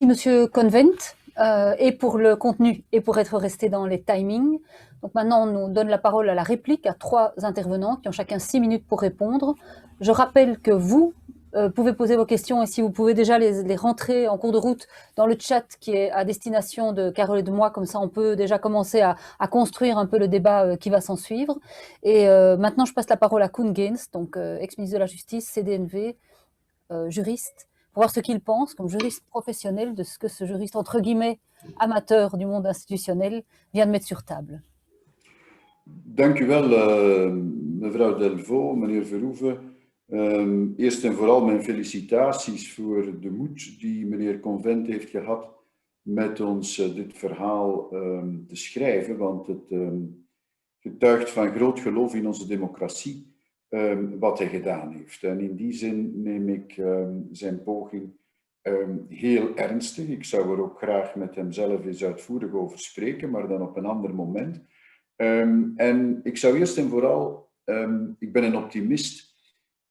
Monsieur Convent, et pour le contenu et pour être resté dans les timings. Donc maintenant, on nous donne la parole à la réplique à 3 intervenants qui ont chacun 6 minutes pour répondre. Je rappelle que vous pouvez poser vos questions et si vous pouvez déjà les rentrer en cours de route dans le chat qui est à destination de Carole et de moi, comme ça on peut déjà commencer à construire un peu le débat qui va s'en suivre. Et maintenant, je passe la parole à Koen Geens, donc ex-ministre de la Justice, CDNV, juriste, pour voir ce qu'il pense, comme juriste professionnel, de ce que ce juriste, entre guillemets, amateur du monde institutionnel, vient de mettre sur table. Dank u wel, mevrouw Delvaux, meneer Verhoeven. Eerst en vooral mijn felicitaties voor de moed die meneer Convent heeft gehad met ons dit verhaal te schrijven, want het getuigt van groot geloof in onze democratie wat hij gedaan heeft. En in die zin neem ik zijn poging heel ernstig. Ik zou er ook graag met hem zelf eens uitvoerig over spreken, maar dan op een ander moment. En ik zou eerst en vooral, ik ben een optimist,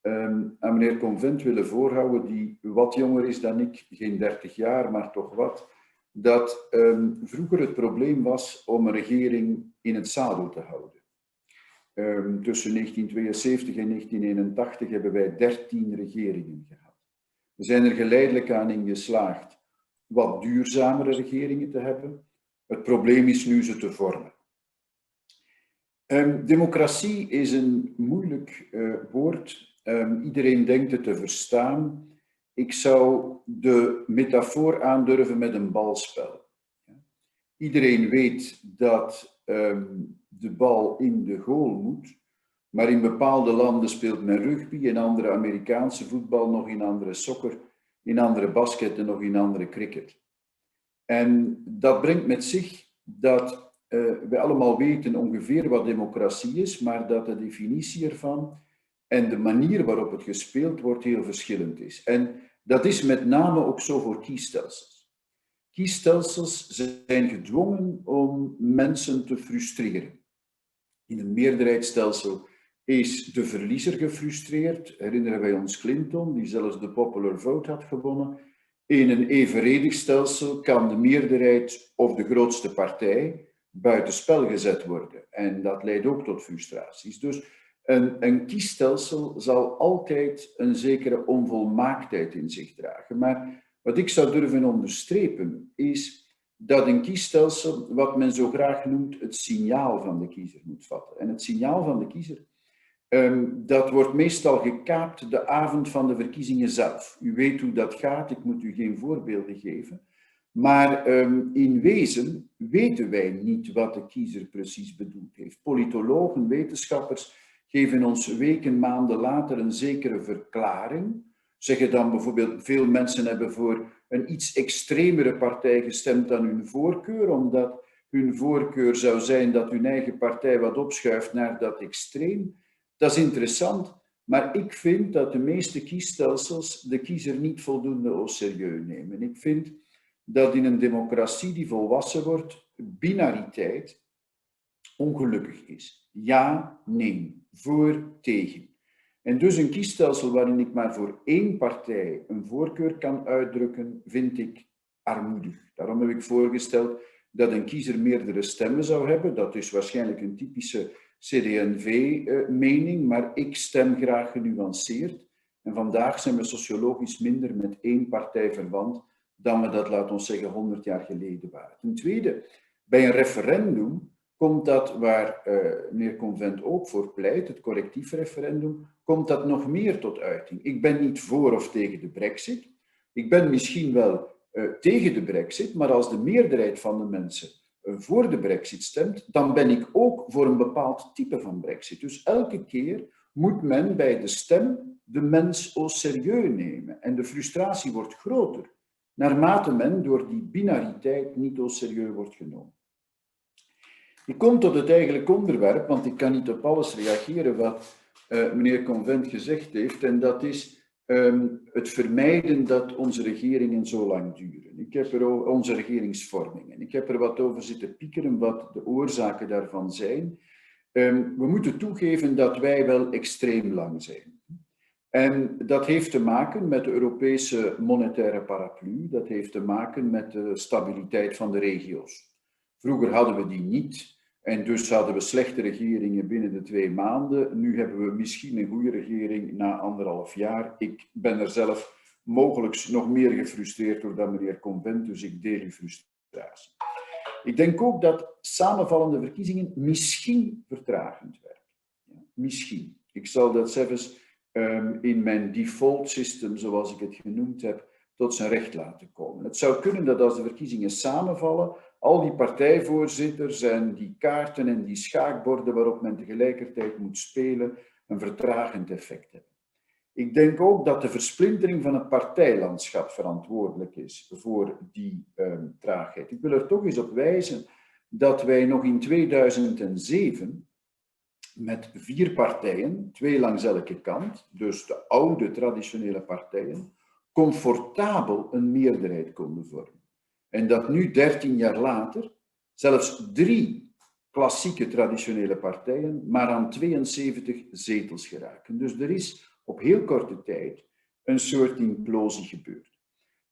aan meneer Convent willen voorhouden, die wat jonger is dan ik, geen 30 jaar, maar toch wat, dat vroeger het probleem was om een regering in het zadel te houden. Tussen 1972 en 1981 hebben wij 13 regeringen gehad. We zijn er geleidelijk aan in geslaagd wat duurzamere regeringen te hebben. Het probleem is nu ze te vormen. Democratie is een moeilijk woord. Iedereen denkt het te verstaan. Ik zou de metafoor aandurven met een balspel. Iedereen weet dat de bal in de goal moet, maar in bepaalde landen speelt men rugby, in andere Amerikaanse voetbal, nog in andere soccer, in andere basket en nog in andere cricket. En dat brengt met zich dat we allemaal weten ongeveer wat democratie is, maar dat de definitie ervan en de manier waarop het gespeeld wordt heel verschillend is. En dat is met name ook zo voor kiesstelsels. Kiesstelsels zijn gedwongen om mensen te frustreren. In een meerderheidsstelsel is de verliezer gefrustreerd. Herinneren wij ons Clinton, die zelfs de popular vote had gewonnen. In een evenredig stelsel kan de meerderheid of de grootste partij buitenspel gezet worden. En dat leidt ook tot frustraties. Dus een kiesstelsel zal altijd een zekere onvolmaaktheid in zich dragen. Maar wat ik zou durven onderstrepen is dat een kiesstelsel, wat men zo graag noemt, het signaal van de kiezer moet vatten. En het signaal van de kiezer, dat wordt meestal gekaapt de avond van de verkiezingen zelf. U weet hoe dat gaat, ik moet u geen voorbeelden geven. Maar in wezen weten wij niet wat de kiezer precies bedoeld heeft. Politologen, wetenschappers geven ons weken, maanden later een zekere verklaring. Zeggen dan bijvoorbeeld, veel mensen hebben voor een iets extremere partij gestemd dan hun voorkeur, omdat hun voorkeur zou zijn dat hun eigen partij wat opschuift naar dat extreem. Dat is interessant, maar ik vind dat de meeste kiesstelsels de kiezer niet voldoende au sérieux nemen. Ik vind dat in een democratie die volwassen wordt, binariteit ongelukkig is. Ja, nee, voor, tegen. En dus een kiesstelsel waarin ik maar voor één partij een voorkeur kan uitdrukken, vind ik armoedig. Daarom heb ik voorgesteld dat een kiezer meerdere stemmen zou hebben. Dat is waarschijnlijk een typische CD&V-mening, maar ik stem graag genuanceerd. En vandaag zijn we sociologisch minder met één partij verwant dan we dat, laat ons zeggen, 100 jaar geleden waren. Ten tweede, bij een referendum komt dat, waar meneer Convent ook voor pleit, het correctief referendum, komt dat nog meer tot uiting. Ik ben niet voor of tegen de Brexit. Ik ben misschien wel tegen de Brexit, maar als de meerderheid van de mensen voor de Brexit stemt, dan ben ik ook voor een bepaald type van Brexit. Dus elke keer moet men bij de stem de mens au sérieux nemen. En de frustratie wordt groter, naarmate men door die binariteit niet au sérieux wordt genomen. Ik kom tot het eigenlijke onderwerp, want ik kan niet op alles reageren wat meneer Convent gezegd heeft, en dat is het vermijden dat onze regeringen zo lang duren. Ik heb er onze regeringsvormingen. Ik heb er wat over zitten piekeren, wat de oorzaken daarvan zijn. We moeten toegeven dat wij wel extreem lang zijn. En dat heeft te maken met de Europese monetaire paraplu, dat heeft te maken met de stabiliteit van de regio's. Vroeger hadden we die niet en dus hadden we slechte regeringen binnen de 2 maanden. Nu hebben we misschien een goede regering na 1,5 jaar. Ik ben er zelf mogelijk nog meer gefrustreerd door dan meneer Cohn-Bendit, dus ik deel uw frustratie. Ik denk ook dat samenvallende verkiezingen misschien vertragend werken. Ja, misschien. Ik zal dat zelfs in mijn default system, zoals ik het genoemd heb, tot zijn recht laten komen. Het zou kunnen dat als de verkiezingen samenvallen, al die partijvoorzitters en die kaarten en die schaakborden waarop men tegelijkertijd moet spelen, een vertragend effect hebben. Ik denk ook dat de versplintering van het partijlandschap verantwoordelijk is voor die traagheid. Ik wil er toch eens op wijzen dat wij nog in 2007 met 4 partijen, 2 langs elke kant, dus de oude traditionele partijen, comfortabel een meerderheid konden vormen. En dat nu, 13 jaar later, zelfs 3 klassieke traditionele partijen maar aan 72 zetels geraken. Dus er is op heel korte tijd een soort implosie gebeurd.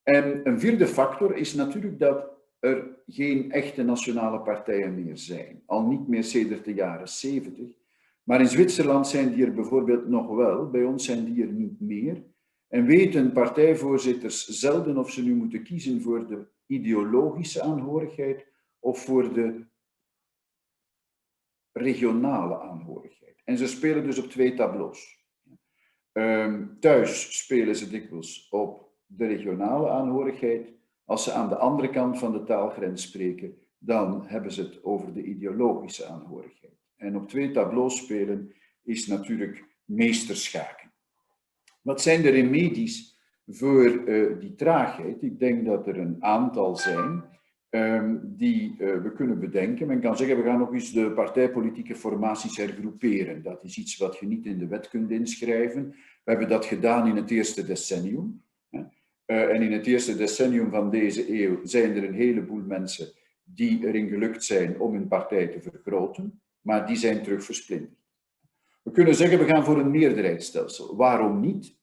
En een 4e factor is natuurlijk dat er geen echte nationale partijen meer zijn. Al niet meer sedert de jaren 70. Maar in Zwitserland zijn die er bijvoorbeeld nog wel, bij ons zijn die er niet meer. En weten partijvoorzitters zelden of ze nu moeten kiezen voor de ideologische aanhorigheid of voor de regionale aanhorigheid. En ze spelen dus op 2 tableaus. Thuis spelen ze dikwijls op de regionale aanhorigheid. Als ze aan de andere kant van de taalgrens spreken, dan hebben ze het over de ideologische aanhorigheid. En op 2 tableaus spelen is natuurlijk meesterschaken. Wat zijn de remedies voor die traagheid? Ik denk dat er een aantal zijn die we kunnen bedenken. Men kan zeggen, we gaan nog eens de partijpolitieke formaties hergroeperen. Dat is iets wat je niet in de wet kunt inschrijven. We hebben dat gedaan in het eerste decennium. En in het eerste decennium van deze eeuw zijn er een heleboel mensen die erin gelukt zijn om hun partij te vergroten, maar die zijn terug versplinterd. We kunnen zeggen, we gaan voor een meerderheidsstelsel. Waarom niet?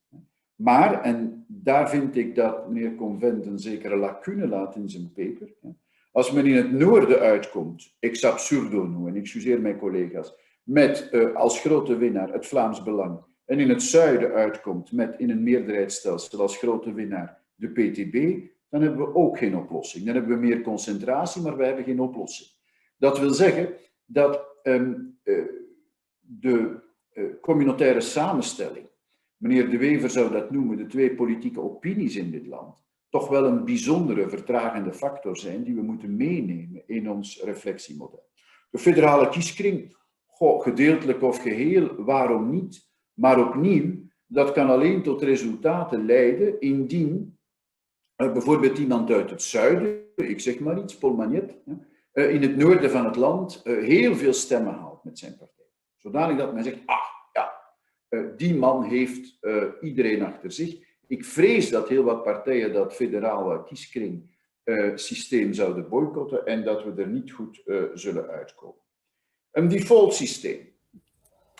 Maar, en daar vind ik dat meneer Cohn-Bendit een zekere lacune laat in zijn paper, als men in het noorden uitkomt, ex absurdo nu, en excuseer mijn collega's, met als grote winnaar het Vlaams Belang, en in het zuiden uitkomt met in een meerderheidsstelsel als grote winnaar de PTB, dan hebben we ook geen oplossing. Dan hebben we meer concentratie, maar we hebben geen oplossing. Dat wil zeggen dat de communautaire samenstelling, meneer De Wever zou dat noemen, de 2 politieke opinies in dit land, toch wel een bijzondere vertragende factor zijn die we moeten meenemen in ons reflectiemodel. De federale kieskring, gedeeltelijk of geheel, waarom niet? Maar opnieuw, dat kan alleen tot resultaten leiden indien bijvoorbeeld iemand uit het zuiden, ik zeg maar iets, Paul Magnet, in het noorden van het land heel veel stemmen haalt met zijn partij. Zodanig dat men zegt, die man heeft iedereen achter zich. Ik vrees dat heel wat partijen dat federale kieskring systeem zouden boycotten en dat we er niet goed zullen uitkomen. Een default systeem.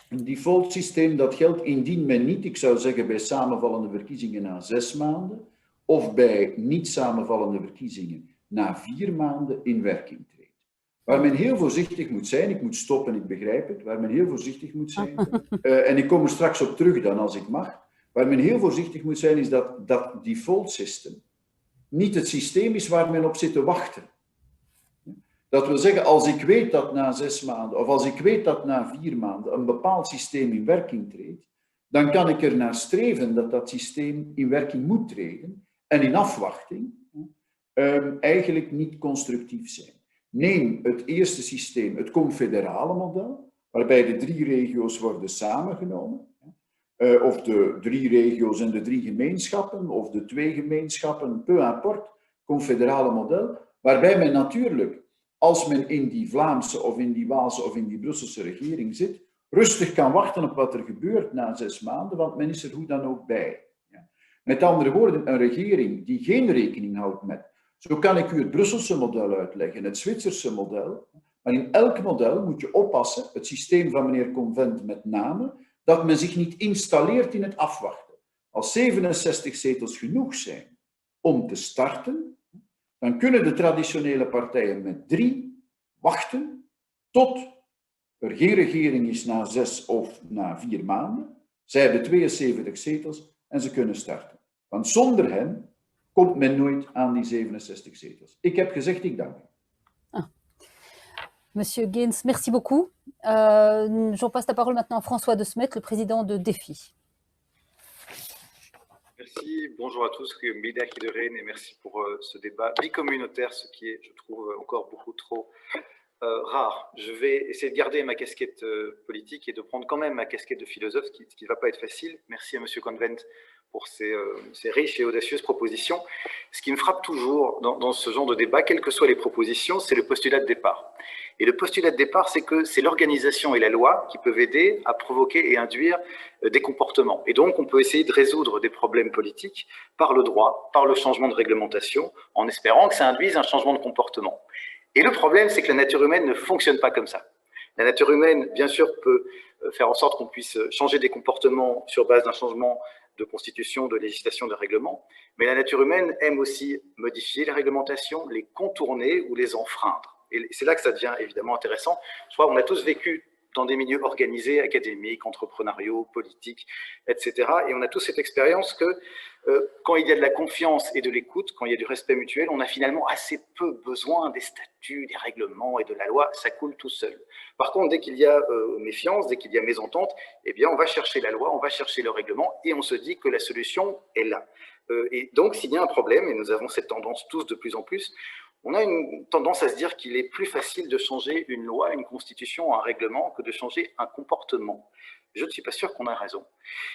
Een default systeem dat geldt indien men niet, ik zou zeggen bij samenvallende verkiezingen na 6 maanden, of bij niet samenvallende verkiezingen na 4 maanden in werking treedt. Waar men heel voorzichtig moet zijn, ik moet stoppen, ik begrijp het, waar men heel voorzichtig moet zijn, en ik kom er straks op terug dan als ik mag, waar men heel voorzichtig moet zijn is dat default system niet het systeem is waar men op zit te wachten. Dat wil zeggen, als ik weet dat na 6 maanden, of als ik weet dat na 4 maanden een bepaald systeem in werking treedt, dan kan ik er naar streven dat dat systeem in werking moet treden en in afwachting eigenlijk niet constructief zijn. Neem het eerste systeem, het confederale model, waarbij de 3 regio's worden samengenomen, of de 3 regio's en de 3 gemeenschappen, of de 2 gemeenschappen, peu importe, confederale model, waarbij men natuurlijk, als men in die Vlaamse of in die Waalse of in die Brusselse regering zit, rustig kan wachten op wat er gebeurt na 6 maanden, want men is er hoe dan ook bij. Met andere woorden, een regering die geen rekening houdt met, zo kan ik u het Brusselse model uitleggen, het Zwitserse model, maar in elk model moet je oppassen, het systeem van meneer Cohn-Bendit met name, dat men zich niet installeert in het afwachten. Als 67 zetels genoeg zijn om te starten, dan kunnen de traditionele partijen met 3 wachten tot er geen regering is na 6 of na 4 maanden. Zij hebben 72 zetels en ze kunnen starten. Want zonder hen komt men nooit aan die 67 zetels. Ik heb gezegd, ik dank u. Monsieur Gaines, merci beaucoup. Je repasse la parole maintenant à François De Smet, le président de DEFI. Merci, bonjour à tous, Goedemiddag iedereen, et merci pour ce débat bicommunautaire, ce qui est, je trouve, encore beaucoup trop rare. Je vais essayer de garder ma casquette politique et de prendre quand même ma casquette de philosophe, ce qui ne va pas être facile. Merci à Monsieur Convent pour ces riches et audacieuses propositions. Ce qui me frappe toujours dans ce genre de débat, quelles que soient les propositions, c'est le postulat de départ. Et le postulat de départ, c'est que c'est l'organisation et la loi qui peuvent aider à provoquer et induire des comportements. Et donc, on peut essayer de résoudre des problèmes politiques par le droit, par le changement de réglementation, en espérant que ça induise un changement de comportement. Et le problème, c'est que la nature humaine ne fonctionne pas comme ça. La nature humaine, bien sûr, peut faire en sorte qu'on puisse changer des comportements sur base d'un changement de constitution, de législation, de règlement, mais la nature humaine aime aussi modifier les réglementations, les contourner ou les enfreindre. Et c'est là que ça devient évidemment intéressant. Je crois qu'on a tous vécu dans des milieux organisés, académiques, entrepreneuriaux, politiques, etc. Et on a tous cette expérience que quand il y a de la confiance et de l'écoute, quand il y a du respect mutuel, on a finalement assez peu besoin des statuts, des règlements et de la loi, ça coule tout seul. Par contre, dès qu'il y a méfiance, dès qu'il y a mésentente, eh bien, on va chercher la loi, on va chercher le règlement et on se dit que la solution est là. Et donc, s'il y a un problème, et nous avons cette tendance tous de plus en plus, on a une tendance à se dire qu'il est plus facile de changer une loi, une constitution, un règlement que de changer un comportement. Je ne suis pas sûr qu'on a raison.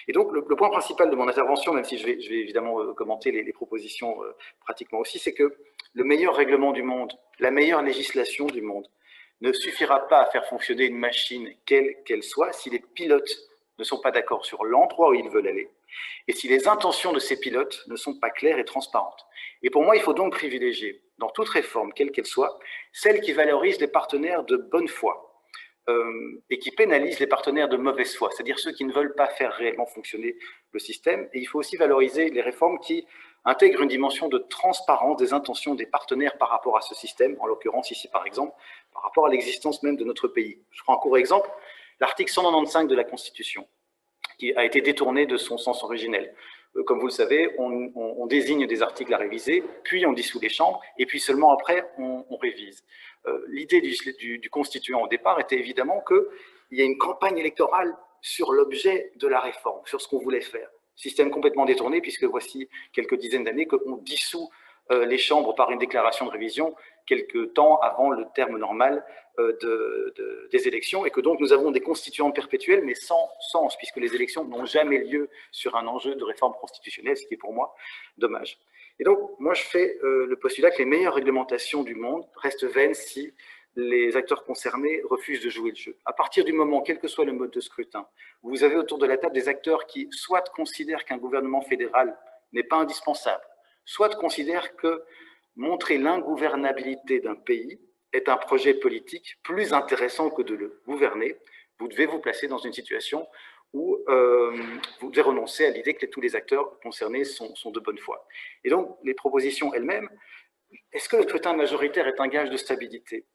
Et donc, le point principal de mon intervention, même si je vais évidemment commenter les propositions pratiquement aussi, c'est que le meilleur règlement du monde, la meilleure législation du monde, ne suffira pas à faire fonctionner une machine, quelle qu'elle soit, si les pilotes ne sont pas d'accord sur l'endroit où ils veulent aller, et si les intentions de ces pilotes ne sont pas claires et transparentes. Et pour moi, il faut donc privilégier, dans toute réforme, quelle qu'elle soit, celle qui valorise les partenaires de bonne foi et qui pénalise les partenaires de mauvaise foi, c'est-à-dire ceux qui ne veulent pas faire réellement fonctionner le système. Et il faut aussi valoriser les réformes qui intègrent une dimension de transparence des intentions des partenaires par rapport à ce système, en l'occurrence ici par exemple, par rapport à l'existence même de notre pays. Je prends un court exemple, l'article 195 de la Constitution, qui a été détourné de son sens originel. Comme vous le savez, on désigne des articles à réviser, puis on dissout les chambres, et puis seulement après, on révise. L'idée du constituant au départ était évidemment qu'il y a une campagne électorale sur l'objet de la réforme, sur ce qu'on voulait faire. Système complètement détourné, puisque voici quelques dizaines d'années qu'on dissout les chambres par une déclaration de révision quelques temps avant le terme normal des élections, et que donc nous avons des constituantes perpétuelles, mais sans sens, puisque les élections n'ont jamais lieu sur un enjeu de réforme constitutionnelle, ce qui est pour moi dommage. Et donc, moi, je fais le postulat que les meilleures réglementations du monde restent vaines si les acteurs concernés refusent de jouer le jeu. À partir du moment, quel que soit le mode de scrutin, où vous avez autour de la table des acteurs qui soit considèrent qu'un gouvernement fédéral n'est pas indispensable, soit considèrent que montrer l'ingouvernabilité d'un pays est un projet politique plus intéressant que de le gouverner, vous devez vous placer dans une situation où vous devez renoncer à l'idée que tous les acteurs concernés sont de bonne foi. Et donc, les propositions elles-mêmes, est-ce que le scrutin majoritaire est un gage de stabilité?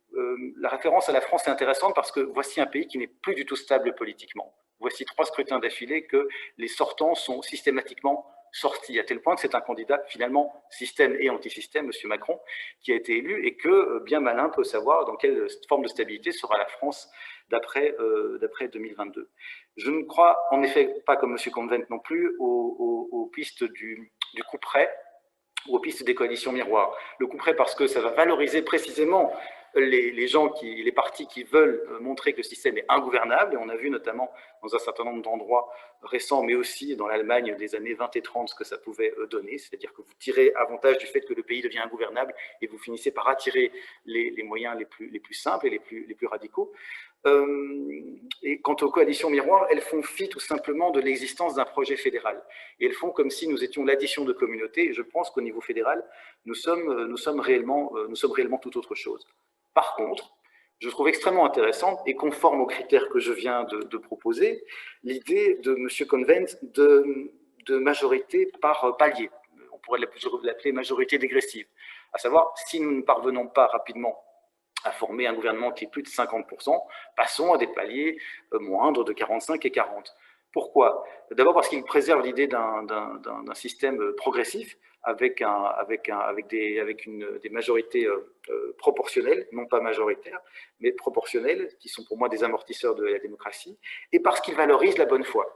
La référence à la France est intéressante parce que voici un pays qui n'est plus du tout stable politiquement. Voici 3 scrutins d'affilée que les sortants sont systématiquement sortis, à tel point que c'est un candidat finalement système et anti-système, M. Macron, qui a été élu, et que bien malin peut savoir dans quelle forme de stabilité sera la France d'après 2022. Je ne crois en effet pas, comme M. Convent non plus, aux pistes du coup près ou aux pistes des coalitions miroirs. Le coup près parce que ça va valoriser précisément les partis qui veulent montrer que le système est ingouvernable, et on a vu notamment dans un certain nombre d'endroits récents, mais aussi dans l'Allemagne des années 20 et 30, ce que ça pouvait donner, c'est-à-dire que vous tirez avantage du fait que le pays devient ingouvernable et vous finissez par attirer les moyens les plus simples et les plus radicaux. Et quant aux coalitions miroirs, elles font fi tout simplement de l'existence d'un projet fédéral. Et elles font comme si nous étions l'addition de communautés, et je pense qu'au niveau fédéral, nous sommes réellement tout autre chose. Par contre, je trouve extrêmement intéressante et conforme aux critères que je viens de proposer, l'idée de M. Convent de de majorité par palier. On pourrait l'appeler majorité dégressive. À savoir, si nous ne parvenons pas rapidement à former un gouvernement qui est plus de 50%, passons à des paliers moindres de 45 et 40. Pourquoi? D'abord parce qu'il préserve l'idée d'un système progressif avec des majorités proportionnelles, non pas majoritaires, mais proportionnelles, qui sont pour moi des amortisseurs de la démocratie, et parce qu'il valorise la bonne foi.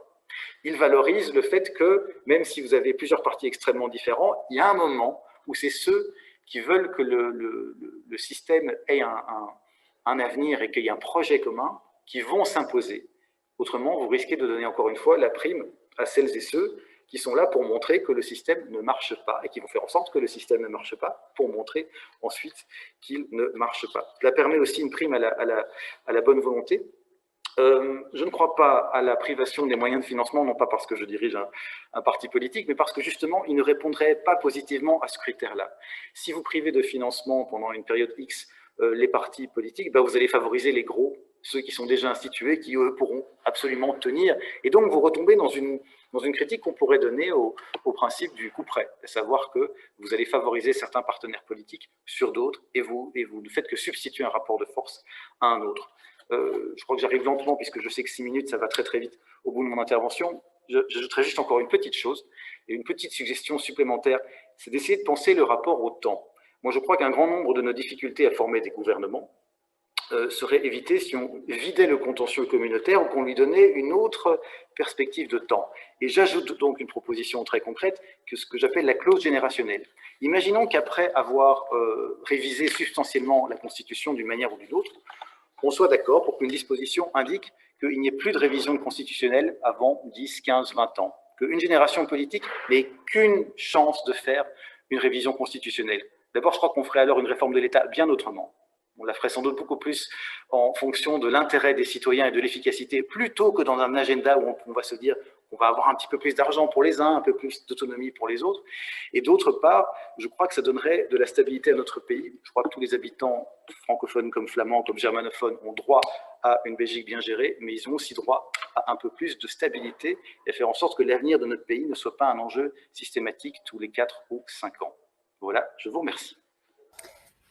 Il valorise le fait que, même si vous avez plusieurs partis extrêmement différents, il y a un moment où c'est ceux qui veulent que le système ait un avenir et qu'il y ait un projet commun qui vont s'imposer. Autrement, vous risquez de donner encore une fois la prime à celles et ceux qui sont là pour montrer que le système ne marche pas et qui vont faire en sorte que le système ne marche pas pour montrer ensuite qu'il ne marche pas. Cela permet aussi une prime à la bonne volonté. Je ne crois pas à la privation des moyens de financement, non pas parce que je dirige un parti politique, mais parce que justement, il ne répondrait pas positivement à ce critère-là. Si vous privez de financement pendant une période X les partis politiques, ben vous allez favoriser les gros, ceux qui sont déjà institués, qui eux pourront absolument tenir. Et donc, vous retombez dans une critique qu'on pourrait donner au principe du coup près, à savoir que vous allez favoriser certains partenaires politiques sur d'autres, et vous ne faites que substituer un rapport de force à un autre. Je crois que j'arrive lentement, puisque je sais que 6 minutes, ça va très très vite au bout de mon intervention. J'ajouterai juste encore une petite chose, et une petite suggestion supplémentaire, c'est d'essayer de penser le rapport au temps. Moi, je crois qu'un grand nombre de nos difficultés à former des gouvernements serait évité si on vidait le contentieux communautaire ou qu'on lui donnait une autre perspective de temps. Et j'ajoute donc une proposition très concrète, que ce que j'appelle la clause générationnelle. Imaginons qu'après avoir révisé substantiellement la Constitution d'une manière ou d'une autre, on soit d'accord pour qu'une disposition indique qu'il n'y ait plus de révision constitutionnelle avant 10, 15, 20 ans, qu'une génération politique n'ait qu'une chance de faire une révision constitutionnelle. D'abord, je crois qu'on ferait alors une réforme de l'État bien autrement. On la ferait sans doute beaucoup plus en fonction de l'intérêt des citoyens et de l'efficacité, plutôt que dans un agenda où on va se dire qu'on va avoir un petit peu plus d'argent pour les uns, un peu plus d'autonomie pour les autres. Et d'autre part, je crois que ça donnerait de la stabilité à notre pays. Je crois que tous les habitants, francophones comme flamands, comme germanophones, ont droit à une Belgique bien gérée, mais ils ont aussi droit à un peu plus de stabilité et à faire en sorte que l'avenir de notre pays ne soit pas un enjeu systématique tous les 4 ou 5 ans. Voilà, je vous remercie.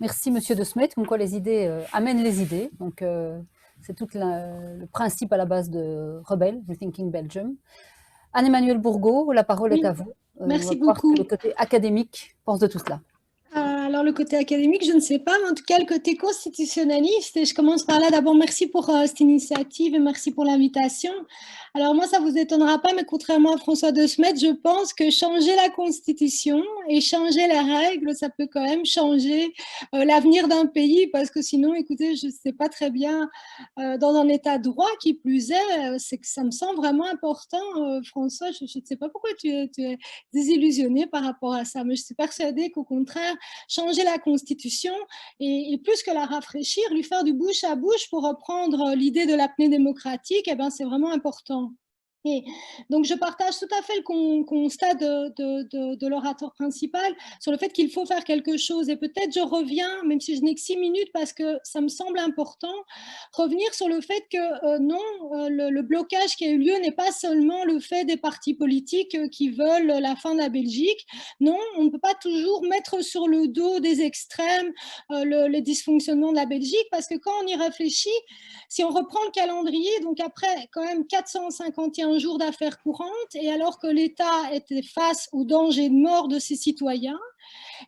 Merci, Monsieur De Smet. Comme quoi les idées amènent les idées. Donc, c'est tout le principe à la base de Rebelle, Rethinking Belgium. Anne-Emmanuelle Bourgault, la parole est à vous. Merci on va voir beaucoup. ce que le côté académique pense de tout cela. Alors, le côté académique, je ne sais pas, mais en tout cas, le côté constitutionnaliste, et je commence par là. D'abord, merci pour cette initiative et merci pour l'invitation. Alors, moi, ça ne vous étonnera pas, mais contrairement à François De Smet, je pense que changer la Constitution et changer les règles, ça peut quand même changer l'avenir d'un pays, parce que sinon, écoutez, je ne sais pas très bien, dans un état de droit, qui plus est, c'est que ça me semble vraiment important. François, je ne sais pas pourquoi tu es désillusionné par rapport à ça, mais je suis persuadée qu'au contraire, changer la Constitution et plus que la rafraîchir, lui faire du bouche à bouche pour reprendre l'idée de l'apnée démocratique, eh ben, c'est vraiment important. Et donc, je partage tout à fait le constat de l'orateur principal sur le fait qu'il faut faire quelque chose. Et peut-être je reviens, même si je n'ai que 6 minutes, parce que ça me semble important, revenir sur le fait que non, le blocage qui a eu lieu n'est pas seulement le fait des partis politiques qui veulent la fin de la Belgique. Non, on ne peut pas toujours mettre sur le dos des extrêmes les dysfonctionnements de la Belgique, parce que quand on y réfléchit, si on reprend le calendrier, donc après quand même 451 jours d'affaires courantes, et alors que l'État était face au danger de mort de ses citoyens,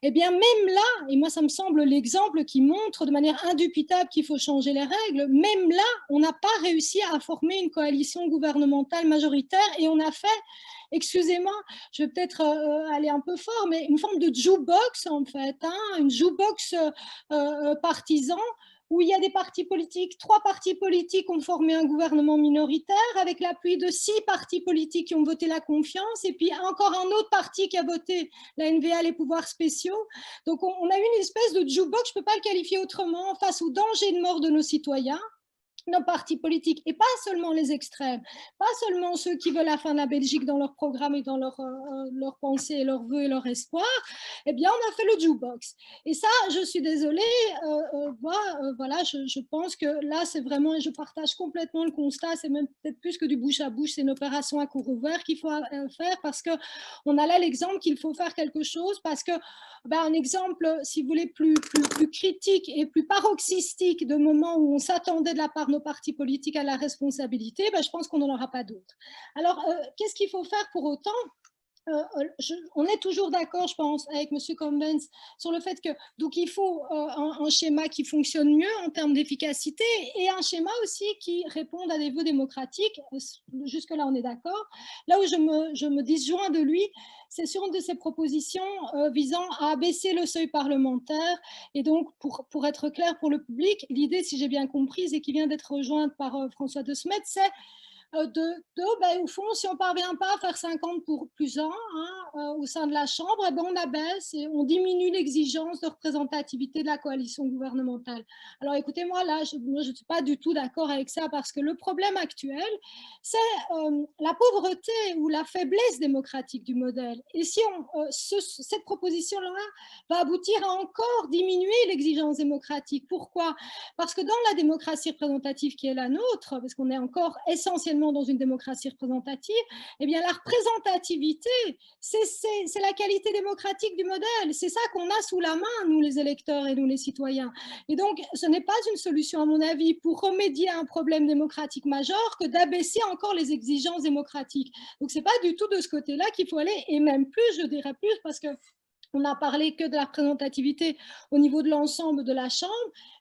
eh bien même là, et moi ça me semble l'exemple qui montre de manière indubitable qu'il faut changer les règles, même là, on n'a pas réussi à former une coalition gouvernementale majoritaire et on a fait, excusez-moi, je vais peut-être aller un peu fort, mais une forme de jukebox en fait, une jukebox partisan, où il y a des partis politiques, 3 partis politiques ont formé un gouvernement minoritaire avec l'appui de 6 partis politiques qui ont voté la confiance et puis encore un autre parti qui a voté la NVA, les pouvoirs spéciaux. Donc on a eu une espèce de jukebox, je ne peux pas le qualifier autrement, face au danger de mort de nos citoyens. nos partis politiques, et pas seulement les extrêmes, pas seulement ceux qui veulent la fin de la Belgique dans leur programme et dans leurs pensées, leurs vœux et leurs espoirs, eh bien, on a fait le jukebox. Et ça, je suis désolée, voilà, je pense que là, c'est vraiment, et je partage complètement le constat, c'est même peut-être plus que du bouche à bouche, c'est une opération à court ouvert qu'il faut faire, parce qu'on a là l'exemple qu'il faut faire quelque chose, parce que un exemple, si vous voulez, plus critique et plus paroxystique de moments où on s'attendait de la part de nos partis politiques à la responsabilité, je pense qu'on n'en aura pas d'autres. Alors, qu'est-ce qu'il faut faire pour autant ? On est toujours d'accord, je pense, avec M. Combens sur le fait que donc il faut un schéma qui fonctionne mieux en termes d'efficacité et un schéma aussi qui réponde à des vœux démocratiques. Jusque-là, on est d'accord. Là où je me disjoins de lui, c'est sur une de ses propositions visant à abaisser le seuil parlementaire. Et donc, pour être clair pour le public, l'idée, si j'ai bien compris, et qui vient d'être rejointe par François de Smet, c'est au fond, si on ne parvient pas à faire 50 pour plus 1 au sein de la Chambre, on abaisse et on diminue l'exigence de représentativité de la coalition gouvernementale. Alors écoutez, moi là, je ne suis pas du tout d'accord avec ça parce que le problème actuel, c'est la pauvreté ou la faiblesse démocratique du modèle. Et si cette proposition-là va aboutir à encore diminuer l'exigence démocratique. Pourquoi ? Parce que dans la démocratie représentative qui est la nôtre, parce qu'on est encore essentiellement dans une démocratie représentative, eh bien la représentativité, c'est la qualité démocratique du modèle. C'est ça qu'on a sous la main, nous les électeurs et nous les citoyens. Et donc, ce n'est pas une solution, à mon avis, pour remédier à un problème démocratique majeur que d'abaisser encore les exigences démocratiques. Donc, ce n'est pas du tout de ce côté-là qu'il faut aller, et même plus, je dirais plus, parce que on n'a parlé que de la représentativité au niveau de l'ensemble de la Chambre,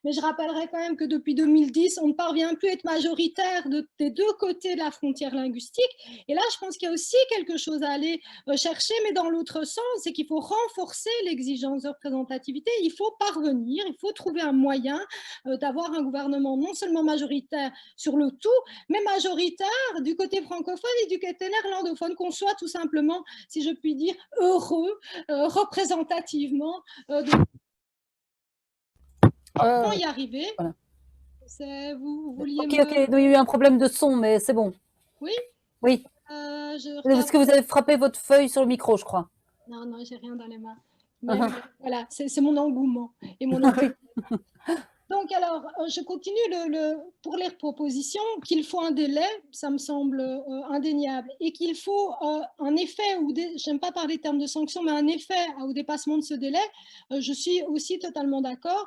mais je rappellerai quand même que depuis 2010, on ne parvient plus à être majoritaire des deux côtés de la frontière linguistique. Et là, je pense qu'il y a aussi quelque chose à aller chercher, mais dans l'autre sens, c'est qu'il faut renforcer l'exigence de représentativité. Il faut parvenir, il faut trouver un moyen d'avoir un gouvernement non seulement majoritaire sur le tout, mais majoritaire du côté francophone et du côté néerlandophone, qu'on soit tout simplement, si je puis dire, heureux, représentativement. Comment y arriver? Voilà. Vous vouliez Ok, il y a eu un problème de son, mais c'est bon. Oui. Oui. Est-ce que vous avez frappé votre feuille sur le micro, je crois? Non, non, j'ai rien dans les mains. Mais voilà, c'est mon engouement et mon enthousiasme. Donc, alors, je continue pour les propositions, qu'il faut un délai, ça me semble indéniable, et qu'il faut un effet, j'aime pas parler de termes de sanction, mais un effet au dépassement de ce délai. Je suis aussi totalement d'accord,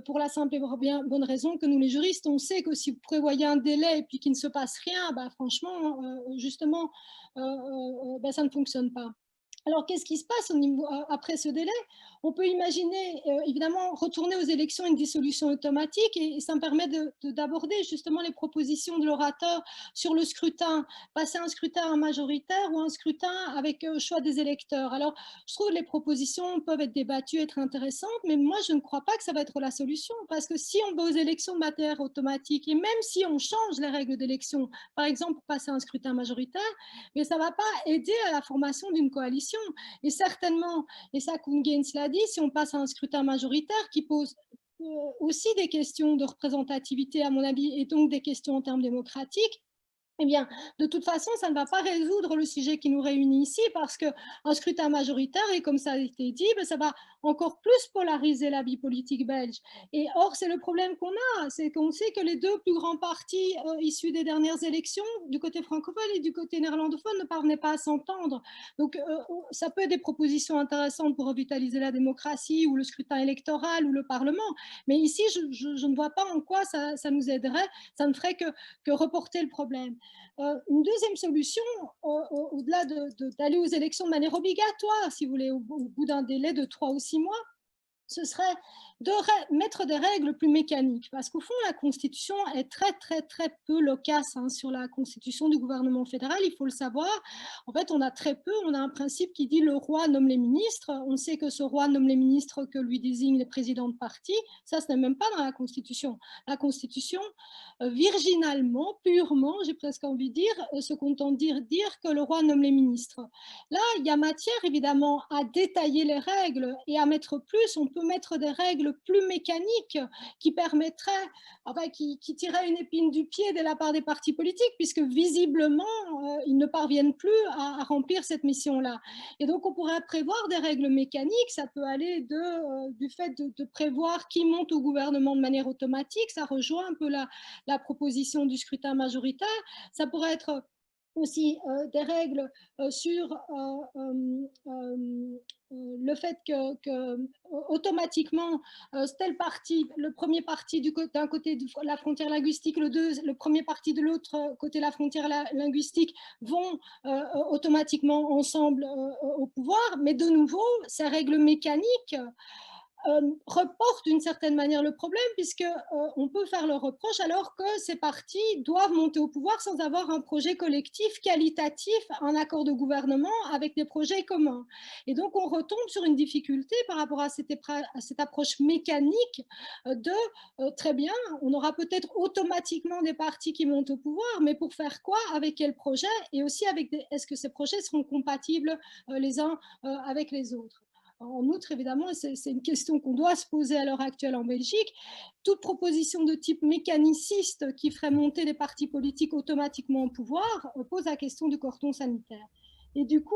pour la simple et bonne raison que nous, les juristes, on sait que si vous prévoyez un délai et puis qu'il ne se passe rien, franchement, justement, ça ne fonctionne pas. Alors, qu'est-ce qui se passe après ce délai? On peut imaginer, évidemment, retourner aux élections une dissolution automatique et ça me permet d'aborder justement les propositions de l'orateur sur le scrutin, passer un scrutin majoritaire ou un scrutin avec choix des électeurs. Alors, je trouve que les propositions peuvent être débattues, être intéressantes, mais moi, je ne crois pas que ça va être la solution parce que si on va aux élections de manière automatique et même si on change les règles d'élection, par exemple, pour passer un scrutin majoritaire, mais ça ne va pas aider à la formation d'une coalition. Et certainement, et ça Koen Geens l'a dit, si on passe à un scrutin majoritaire qui pose aussi des questions de représentativité, à mon avis, et donc des questions en termes démocratiques, eh bien, de toute façon, ça ne va pas résoudre le sujet qui nous réunit ici parce qu'un scrutin majoritaire, et comme ça a été dit, ça va encore plus polariser la vie politique belge. Et or, c'est le problème qu'on a, c'est qu'on sait que les deux plus grands partis issus des dernières élections, du côté francophone et du côté néerlandophone, ne parvenaient pas à s'entendre. Donc, ça peut être des propositions intéressantes pour revitaliser la démocratie ou le scrutin électoral ou le Parlement. Mais ici, je ne vois pas en quoi ça nous aiderait, ça ne ferait que reporter le problème. Une deuxième solution, au-delà d'aller aux élections de manière obligatoire, si vous voulez, au bout d'un délai de 3 ou 6 mois, ce serait de mettre des règles plus mécaniques. Parce qu'au fond, la Constitution est très, très, très peu loquace sur la Constitution du gouvernement fédéral, il faut le savoir. En fait, on a un principe qui dit le roi nomme les ministres. On sait que ce roi nomme les ministres que lui désignent les présidents de parti. Ça, ce n'est même pas dans la Constitution. La Constitution, virginalement, purement, j'ai presque envie de dire, se contente de dire que le roi nomme les ministres. Là, il y a matière, évidemment, à détailler les règles et à mettre plus. On peut peut mettre des règles plus mécaniques qui permettraient, enfin, qui tireraient une épine du pied de la part des partis politiques, puisque visiblement, ils ne parviennent plus à remplir cette mission-là. Et donc, on pourrait prévoir des règles mécaniques. Ça peut aller du fait de prévoir qui monte au gouvernement de manière automatique. Ça rejoint un peu la proposition du scrutin majoritaire. Ça pourrait être aussi des règles sur le fait que automatiquement tel parti, le premier parti d'un côté de la frontière linguistique, le premier parti de l'autre côté de la frontière linguistique vont automatiquement ensemble au pouvoir, mais de nouveau, ces règles mécaniques reporte d'une certaine manière le problème, puisqu'on peut faire le reproche alors que ces partis doivent monter au pouvoir sans avoir un projet collectif qualitatif, un accord de gouvernement avec des projets communs. Et donc on retombe sur une difficulté par rapport à cette approche mécanique très bien, on aura peut-être automatiquement des partis qui montent au pouvoir, mais pour faire quoi, avec quel projet, et aussi est-ce que ces projets seront compatibles les uns avec les autres. En outre, évidemment, c'est une question qu'on doit se poser à l'heure actuelle en Belgique. Toute proposition de type mécaniciste qui ferait monter les partis politiques automatiquement au pouvoir pose la question du cordon sanitaire. Et du coup,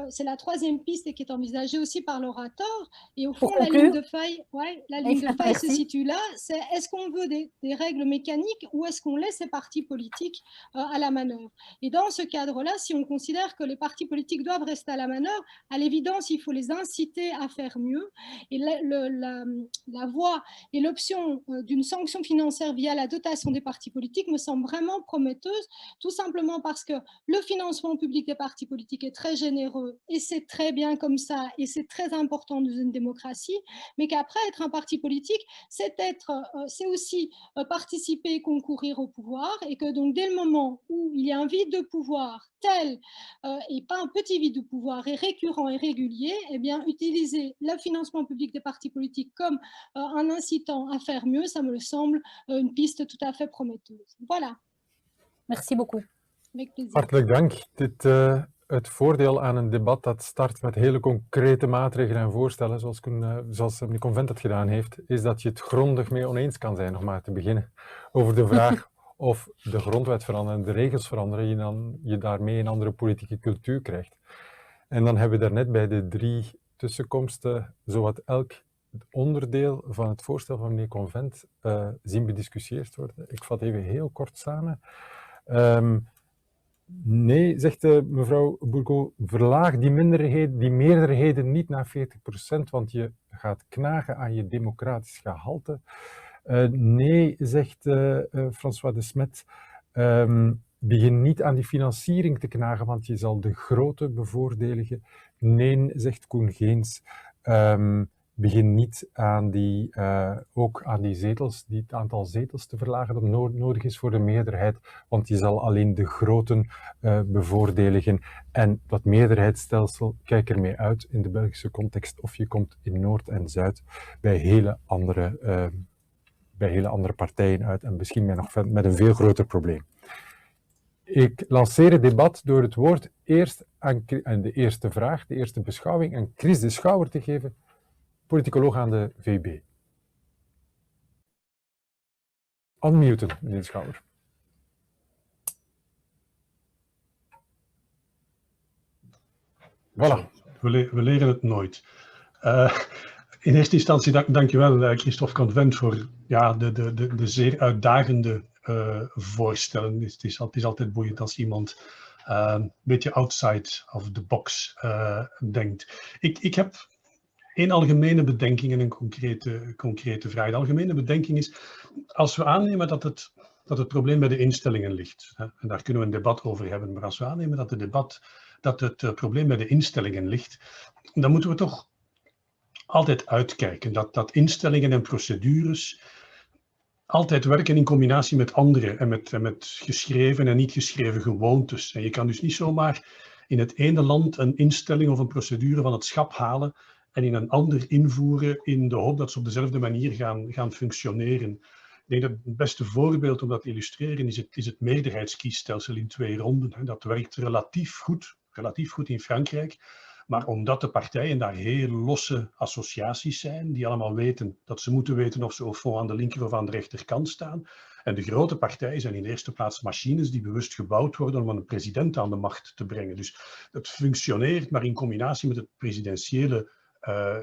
c'est la troisième piste qui est envisagée aussi par l'orateur. Et au fond, la ligne de faille se situe là. C'est est-ce qu'on veut des règles mécaniques ou est-ce qu'on laisse les partis politiques à la manœuvre? Et dans ce cadre-là, si on considère que les partis politiques doivent rester à la manœuvre, à l'évidence, il faut les inciter à faire mieux. Et la voie et l'option d'une sanction financière via la dotation des partis politiques me semble vraiment prometteuse, tout simplement parce que le financement public des partis politiques est très généreux et c'est très bien comme ça et c'est très important dans une démocratie, mais qu'après être un parti politique, c'est aussi participer et concourir au pouvoir, et que donc dès le moment où il y a un vide de pouvoir tel et pas un petit vide de pouvoir et récurrent et régulier, eh bien utiliser le financement public des partis politiques comme un incitant à faire mieux, ça me semble une piste tout à fait prometteuse. Voilà. Merci beaucoup. Avec plaisir. Hartelijk dank. Het voordeel aan een debat dat start met hele concrete maatregelen en voorstellen, zoals meneer Convent dat gedaan heeft, is dat je het grondig mee oneens kan zijn, nog maar te beginnen, over de vraag of de grondwet veranderen en de regels veranderen, je daarmee een andere politieke cultuur krijgt. En dan hebben we daarnet bij de 3 tussenkomsten zowat elk onderdeel van het voorstel van meneer Convent zien bediscussieerd worden. Ik vat even heel kort samen. Nee, zegt mevrouw Bourgault, verlaag die meerderheden niet naar 40%, want je gaat knagen aan je democratisch gehalte. Nee, zegt François de Smet, begin niet aan die financiering te knagen, want je zal de grote bevoordeligen. Nee, zegt Koen Geens, begin niet aan ook aan die zetels, het aantal zetels te verlagen dat nodig is voor de meerderheid, want je zal alleen de groten bevoordeligen. En dat meerderheidsstelsel, kijk ermee uit in de Belgische context, of je komt in Noord en Zuid bij hele andere partijen uit en misschien met een veel groter probleem. Ik lanceer het debat door het woord eerst aan de eerste vraag, de eerste beschouwing, aan Chris de Schouwer te geven, politicoloog aan de VUB. Unmuten, meneer de Schouwer. Voilà. We leren het nooit. In eerste instantie dankjewel Christophe Convent voor de zeer uitdagende voorstellen. Het is altijd boeiend als iemand een beetje outside of the box denkt. Ik heb één algemene bedenking en een concrete vraag. De algemene bedenking is, als we aannemen dat het probleem bij de instellingen ligt, en daar kunnen we een debat over hebben, maar als we aannemen dat het probleem bij de instellingen ligt, dan moeten we toch altijd uitkijken dat instellingen en procedures altijd werken in combinatie met andere en met geschreven en niet geschreven gewoontes. En je kan dus niet zomaar in het ene land een instelling of een procedure van het schap halen en in een ander invoeren in de hoop dat ze op dezelfde manier gaan functioneren. Ik denk dat het beste voorbeeld om dat te illustreren is het meerderheidskiesstelsel in 2 ronden. Dat werkt relatief goed in Frankrijk, Maar omdat de partijen daar heel losse associaties zijn, die allemaal weten dat ze moeten weten of ze of aan de linker of aan de rechterkant staan. En de grote partijen zijn in de eerste plaats machines die bewust gebouwd worden om een president aan de macht te brengen. Dus het functioneert, maar in combinatie met het presidentiële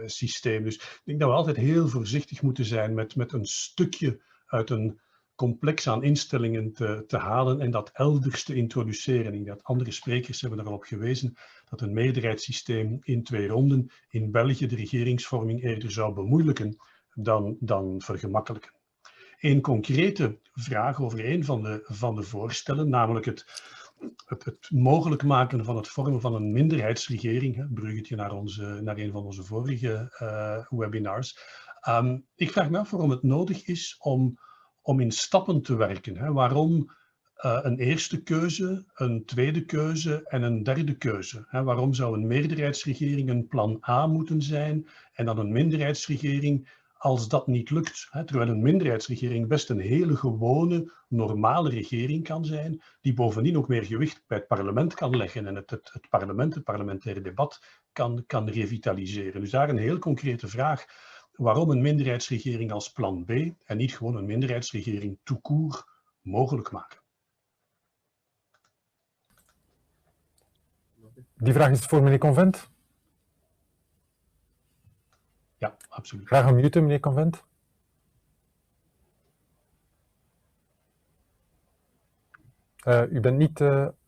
systeem. Dus ik denk dat we altijd heel voorzichtig moeten zijn met een stukje uit een complex aan instellingen te halen en dat elders te introduceren. Ik denk dat andere sprekers hebben er al op gewezen dat een meerderheidssysteem in 2 ronden in België de regeringsvorming eerder zou bemoeilijken dan vergemakkelijken. Een concrete vraag over een van de voorstellen, namelijk het mogelijk maken van het vormen van een minderheidsregering, bruggetje naar een van onze vorige webinars. Ik vraag me af waarom het nodig is om in stappen te werken. Waarom een eerste keuze, een tweede keuze en een derde keuze? Waarom zou een meerderheidsregering een plan A moeten zijn en dan een minderheidsregering als dat niet lukt? Terwijl een minderheidsregering best een hele gewone, normale regering kan zijn, die bovendien ook meer gewicht bij het parlement kan leggen en het parlementaire debat kan revitaliseren. Dus daar een heel concrete vraag. Waarom een minderheidsregering als plan B en niet gewoon een minderheidsregering tout court mogelijk maken? Die vraag is voor meneer Convent. Ja, absoluut. Graag unmuten, meneer Convent.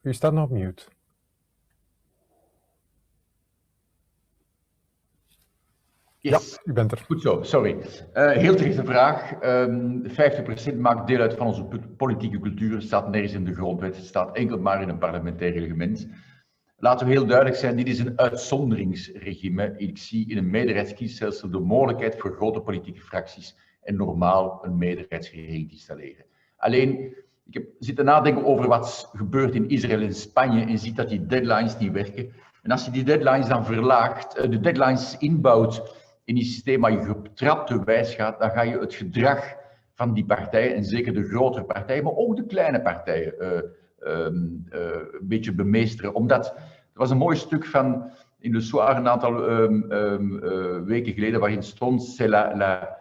U staat nog op mute. Yes. Ja, u bent er. Goed zo, sorry. Heel terechte vraag. 50% maakt deel uit van onze politieke cultuur. Het staat nergens in de grondwet. Het staat enkel maar in een parlementair reglement. Laten we heel duidelijk zijn, dit is een uitzonderingsregime. Ik zie in een meerderheidskiesstelsel de mogelijkheid voor grote politieke fracties en normaal een meerderheidsregering te installeren. Alleen, ik heb zitten nadenken over wat gebeurt in Israël en Spanje en ziet dat die deadlines niet werken. En als je die deadlines dan verlaagt, de deadlines inbouwt in een systeem waar je getrapte wijs gaat, dan ga je het gedrag van die partijen, en zeker de grotere partijen, maar ook de kleine partijen, een beetje bemeesteren. Omdat, er was een mooi stuk van in Le Soir een aantal weken geleden waarin stond, c'est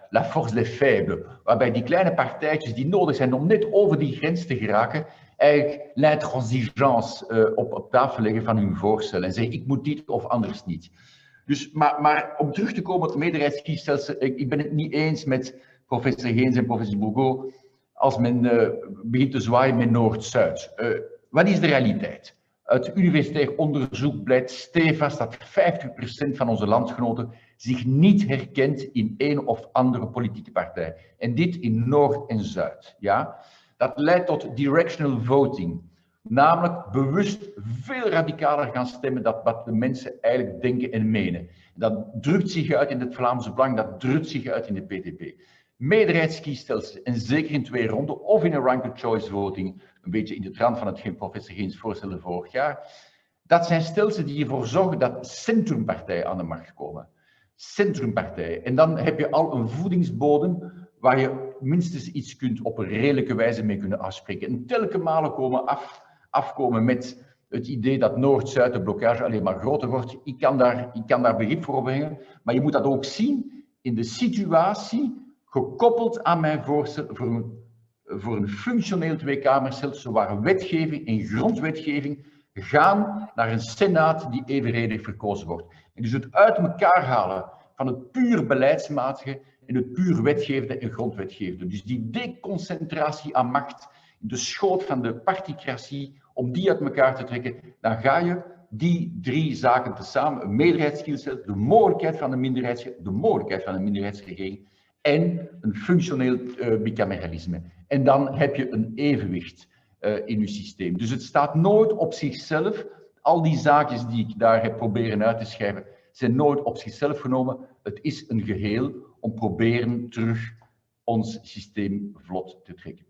la force des faibles, waarbij die kleine partijtjes die nodig zijn om net over die grens te geraken, eigenlijk l'intransigence op tafel leggen van hun voorstel en zeggen ik moet dit of anders niet. Dus, maar om terug te komen op het meerderheidskiesstelsel, ik ben het niet eens met professor Geens en professor Bourgault als men begint te zwaaien met Noord-Zuid. Wat is de realiteit? Uit universitair onderzoek blijkt stevast dat 50% van onze landgenoten zich niet herkent in een of andere politieke partij. En dit in Noord en Zuid. Ja? Dat leidt tot directional voting. Namelijk bewust veel radicaler gaan stemmen dan wat de mensen eigenlijk denken en menen. Dat drukt zich uit in het Vlaamse Belang, dat drukt zich uit in de PTP. Meerderheidskiesstelsel, en zeker in 2 ronden of in een ranked choice voting, een beetje in de trant van hetgeen professor Geens voorstelde vorig jaar, dat zijn stelsels die ervoor zorgen dat centrumpartijen aan de macht komen. Centrumpartijen. En dan heb je al een voedingsbodem waar je minstens iets kunt op een redelijke wijze mee kunnen afspreken. En telkens malen afkomen met het idee dat Noord-Zuid de blokkage alleen maar groter wordt. Ik kan daar begrip voor brengen, maar je moet dat ook zien in de situatie, gekoppeld aan mijn voorstel voor een functioneel tweekamerstelsel waar wetgeving en grondwetgeving gaan naar een senaat die evenredig verkozen wordt. En dus het uit elkaar halen van het puur beleidsmatige en het puur wetgevende en grondwetgevende. Dus die deconcentratie aan macht in de schoot van de particratie, om die uit elkaar te trekken, dan ga je die 3 zaken tezamen, een meerderheidskiesstelsel, de mogelijkheid van een minderheidsregering en een functioneel bicameralisme. En dan heb je een evenwicht in je systeem. Dus het staat nooit op zichzelf. Al die zaakjes die ik daar heb proberen uit te schrijven, zijn nooit op zichzelf genomen. Het is een geheel om proberen terug ons systeem vlot te trekken.